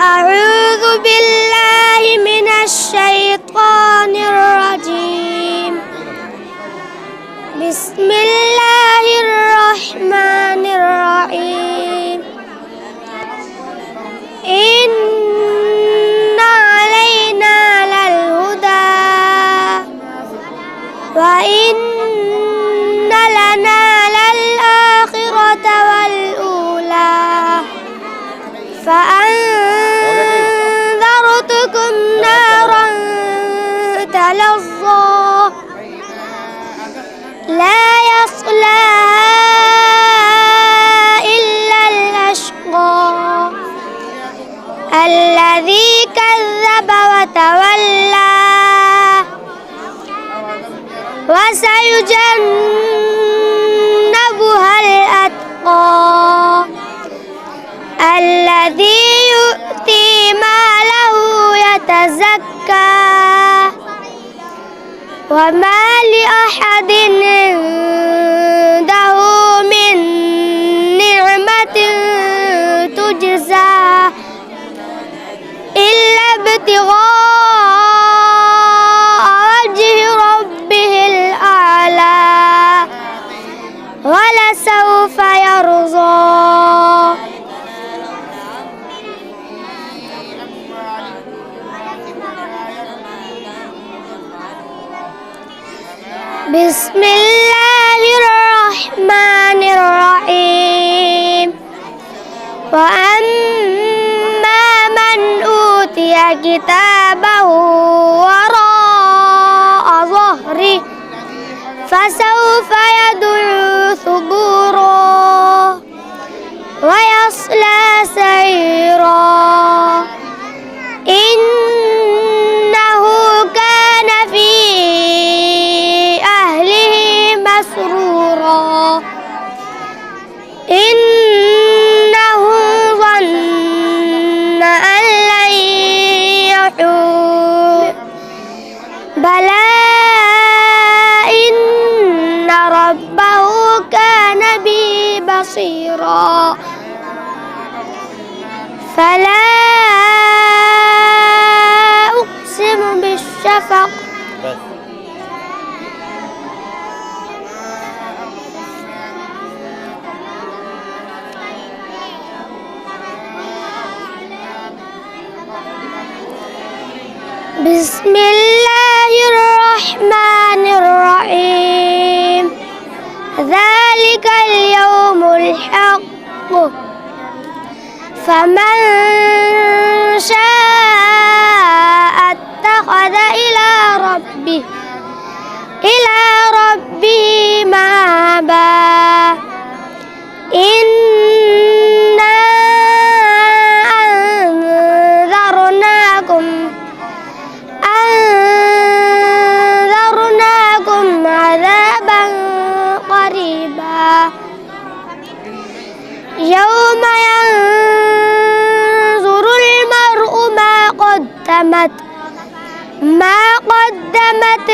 أعوذ بالله من الشيطان الرجيم. بسم الله الرحمن الرحيم. إن علينا للهدى وإن لنا للآخرة والأولى فأنذرتكم نارا تلظى لا يصلاها إلا الأشقى الذي كذب وتولى وسيجنبها الأتقى الذي يؤتي ماله يتزكى وما لأحد عنده من نعمة تجزى إلا ابتغاء وجه ربه الأعلى ولسوف يرضى. بسم الله الرحمن الرحيم. وأما من أوتي كتابه وراء ظهره فسوف يدعو ثبورا ويصلى سعيرا إنه كان في أهله مسرورا إنه ظن أن لن يحور بلى إن ربه كان به بصيرا فلا أقسم بالشفق بسم الله الرحمن الرحيم. ذلك اليوم الحق فمن شاء اتخذ إلى ربه مآبا. إنا أنذرناكم عذابا قريبا يوم ينظر المرء ما قدمت